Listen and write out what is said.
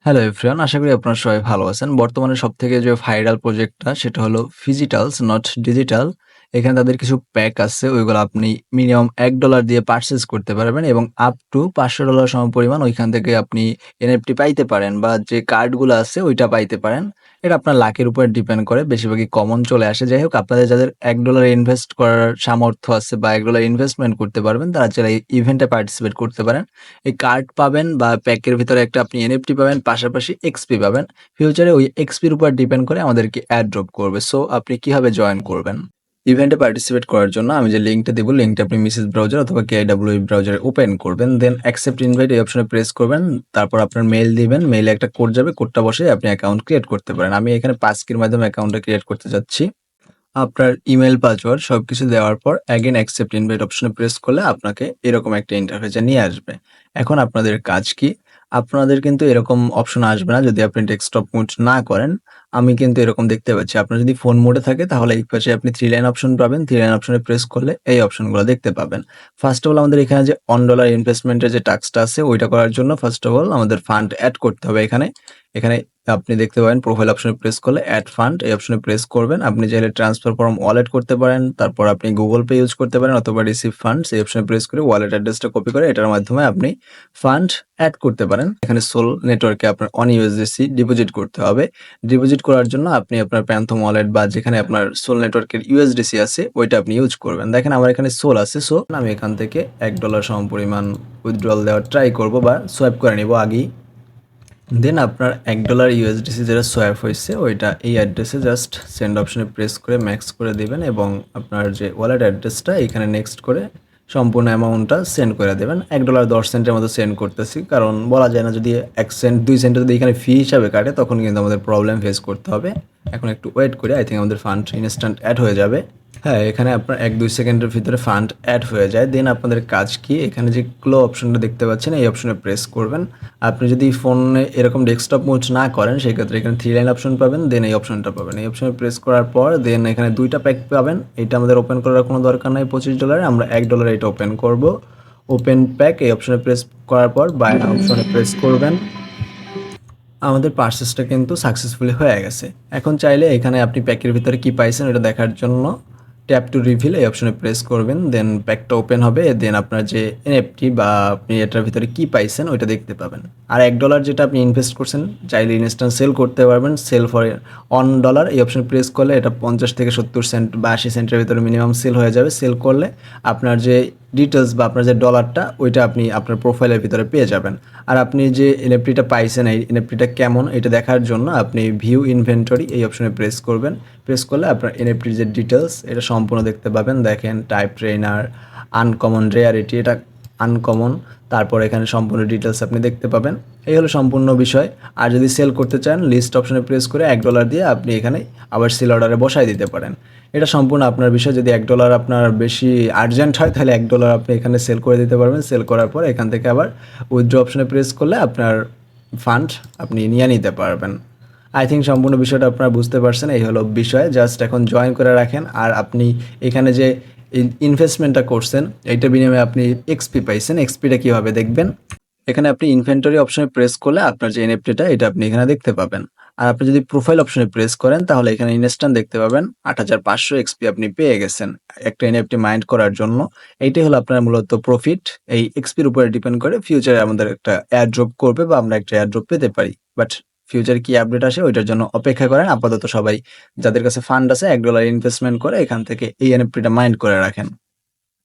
Hello everyone, আশা করি আপনারা সবাই ভালো আছেন। বর্তমানে সবথেকে যে ভাইরাল প্রজেক্টটা সেটা হলো ফিজিটালস নট ডিজিটাল। এখানে তাদের কিছু প্যাক আছে, ওইগুলো আপনি মিনিমাম $1 দিয়ে পারচেজ করতে পারবেন এবং আপ টু $500 সমপরিমাণ ওইখান থেকে আপনি এনএফটি পাইতে পারেন বা যে কার্ডগুলো আছে ওইটা পাইতে পারেন। এটা আপনার লাকের উপর ডিপেন্ড করে। বেশিরভাগই কমন চলে আসে। যাই হোক, আপনাদের যাদের $1 ইনভেস্ট করার সামর্থ্য আছে বা $1 ইনভেস্টমেন্ট করতে পারবেন তারা চাইলে এই ইভেন্টে পার্টিসিপেট করতে পারেন। এই কার্ড পাবেন বা প্যাকের ভিতরে একটা আপনি এনএফটি পাবেন, পাশাপাশি এক্সপি পাবেন। ফিউচারে ওই এক্সপির উপর ডিপেন্ড করে আমাদেরকে এয়ার ড্রপ করবে। সো আপনি কিভাবে জয়েন করবেন? ইভেন্টে পার্টিসিপেট করার জন্য আমি যে লিঙ্কটা দেব, লিঙ্কটা আপনি মেসেজ ব্রাউজার অথবা KIWA ব্রাউজারে ওপেন করবেন। দেন অ্যাকসেপ্ট ইনভাইট এই অপশনে প্রেস করবেন। তারপর আপনার মেইল দিবেন। মেইলে একটা কোড যাবে। কোডটা বসিয়ে আপনি অ্যাকাউন্ট ক্রিয়েট করতে পারেন। আমি এখানে পাসকির মাধ্যমে অ্যাকাউন্টটা ক্রিয়েট করতে যাচ্ছি। আপনার ইমেইল, পাসওয়ার্ড সবকিছু দেওয়ার পর অ্যাগেন অ্যাকসেপ্ট ইনভাইট অপশনে প্রেস করলে আপনাকে এরকম একটা ইন্টারফেসে নিয়ে আসবে। এখন আপনাদের কাজ কি? আপনাদের কিন্তু এরকম অপশন আসবে না যদি আপনি ডেস্কটপ মোড না করেন। আমি কিন্তু এরকম দেখতে পাচ্ছি। আপনার যদি ফোন মোডে থাকে তাহলে এই পাশে আপনি 3 লাইন অপশন পাবেন। 3 লাইন অপশনে প্রেস করলে এই অপশনগুলো দেখতে পাবেন। ফার্স্ট অফ অল আমাদের এখানে যে $1 ইনভেস্টমেন্টের যে টাস্কটা আছে ওইটা করার জন্য ফার্স্ট অফ অল আমাদের ফান্ড এড করতে হবে এখানে। এখানে আপনি দেখতে পাবেন প্রোফাইল অপশনে প্রেস করলে অ্যাড ফান্ড এই অপশনে প্রেস করবেন। আপনি চাইলে ট্রান্সফার ফ্রম ওয়ালেট করতে পারেন, তারপর আপনি গুগল পে ইউজ করতে পারেন অথবা রিসিভ ফান্ডস এই অপশনে প্রেস করে ওয়ালেট অ্যাড্রেসটা কপি করে এটার মাধ্যমে আপনি ফান্ড অ্যাড করতে পারেন। এখানে সোল নেটওয়ার্কে আপনার অন ইউএসডিসি ডিপোজিট করতে হবে। ডিপোজিট করার জন্য আপনি আপনার প্যান্থম ওয়ালেট বা যেখানে আপনার সোল নেটওয়ার্কের ইউএসডিসি আছে ওইটা আপনি ইউজ করবেন। দেখেন আমার এখানে সোল আছে, সো আমি এখান থেকে $1 সমপরিমাণ উইথড্রল দেওয়ার ট্রাই করব বা সোয়াইপ করে নিব আগেই। দেন আপনার $1 ইউএসডিসি যেটা সোয়াপ হয়েছে ওইটা এই অ্যাড্রেসে জাস্ট সেন্ড অপশনে প্রেস করে ম্যাক্স করে দিবেন এবং আপনার যে ওয়ালেট অ্যাড্রেসটা এখানে নেক্সট করে সম্পূর্ণ অ্যামাউন্টটা সেন্ড করে দেবেন। $1 10 মতো সেন্ড করতেছি, কারণ বলা যায় না যদি 1 সেন্ট 2 সেন্ট যদি এখানে ফি হিসাবে কাটে তখন কিন্তু আমাদের প্রবলেম ফেস করতে হবে। এখন একটু ওয়েট করে আই থিঙ্ক আমাদের ফান্ড ইনস্ট্যান্ট অ্যাড হয়ে যাবে। হ্যাঁ, এখানে আপনার 1-2 সেকেন্ডের ভিতরে ফান্ড অ্যাড হয়ে যায়। দেন আপনাদের কাজ কি? এখানে যে ক্লো অপশনটা দেখতে পাচ্ছেন এই অপশনে প্রেস করবেন। আপনি যদি ফোনে এরকম ডেস্কটপ মোড না করেন সেক্ষেত্রে এখানে 3 লাইন অপশন পাবেন, দেন এই অপশনটা পাবেন। এই অপশনে প্রেস করার পর দেন এখানে 2টা প্যাক পাবেন। এটা আমাদের ওপেন করার কোনো দরকার নাই $25, আমরা $1 এটা ওপেন করব। ওপেন প্যাক এই অপশনে প্রেস করার পর বাই নাও অপশনে প্রেস করবেন। আমাদের পারচেসটা কিন্তু সাকসেসফুলি হয়ে গেছে। এখন চাইলে এখানে আপনি প্যাকের ভিতরে কি পাইছেন ওটা দেখার জন্য ট্যাপ টু রিভিল এই অপশনে প্রেস করবেন। দেন প্যাকটা ওপেন হবে। দেন আপনার যে এনএফটি বা আপনি এটার ভিতরে কি পাইছেন ওইটা দেখতে পাবেন। আর $1 যেটা আপনি ইনভেস্ট করছেন চাইলে ইনস্ট্যান্ট সেল করতে পারবেন। সেল ফর $1 এই অপশনে প্রেস করলে এটা 50 থেকে 70 সেন্ট বা 80 সেন্টের ভিতরে মিনিমাম সেল হয়ে যাবে। সেল করলে আপনার যে ডিটেলস বা আপনার যে ডলারটা ওইটা আপনি আপনার প্রোফাইলের ভিতরে পেয়ে যাবেন। আর আপনি যে এনএফটিটা পাইছেন এই এনএফটিটা কেমন এটা দেখার জন্য আপনি ভিউ ইনভেন্টরি এই অপশনে প্রেস করবেন। প্রেস করলে আপনার এনএফটির যে ডিটেলস এটা সম্পূর্ণ দেখতে পাবেন। দেখেন টাইপ ট্রেনার, আনকমন রেয়ারিটি, এটা আনকমন। তারপর এখানে সম্পূর্ণ ডিটেলস আপনি দেখতে পাবেন। এই হলো সম্পূর্ণ বিষয়। আর যদি সেল করতে চান লিস্ট অপশনে প্রেস করে $1 দিয়ে আপনি এখানে আবার সেল অর্ডারে বসায় দিতে পারেন। এটা সম্পূর্ণ আপনার বিষয়। যদি $1 আপনার বেশি আর্জেন্ট হয় তাহলে $1 আপনি এখানে সেল করে দিতে পারবেন। সেল করার পর এখান থেকে আবার উইথড্র অপশনে প্রেস করলে আপনার ফান্ড আপনি নিয়ে নিতে পারবেন। আই থিঙ্ক সম্পূর্ণ বিষয়টা আপনারা বুঝতে পারছেন। এই হলো বিষয়। জাস্ট এখন জয়েন করে রাখেন। আর আপনি এখানে যে ইনভেস্টমেন্টটা করছেন এইটার বিনিময়ে আপনি এক্সপি পাইছেন। এক্সপিটা কীভাবে দেখবেন? এখানে আপনি ইনভেন্টরি অপশনে প্রেস করলে আপনার যে এনএফটিটা এটা আপনি এখানে দেখতে পাবেন। আর আপনি যদি প্রোফাইল অপশনে প্রেস করেন তাহলে এখানে ইনস্ট্যান্ট দেখতে পাবেন 8500 এক্সপি আপনি পেয়ে গেছেন একটা এনএফটি মাইন্ড করার জন্য। এইটাই হলো আপনার মূলত প্রফিট। এই এক্সপির উপরে ডিপেন্ড করে ফিউচারে আমাদের একটা এয়ার ড্রপ করবে বা আমরা একটা এয়ার ড্রপ পেতে পারি। বাট ফিউচারে কি আপডেট আসে ওইটার জন্য অপেক্ষা করেন। আপাতত সবাই যাদের কাছে ফান্ড আছে $1 ইনভেস্টমেন্ট করে এখান থেকে এই এনএফটিটা মাইন্ড করে রাখেন।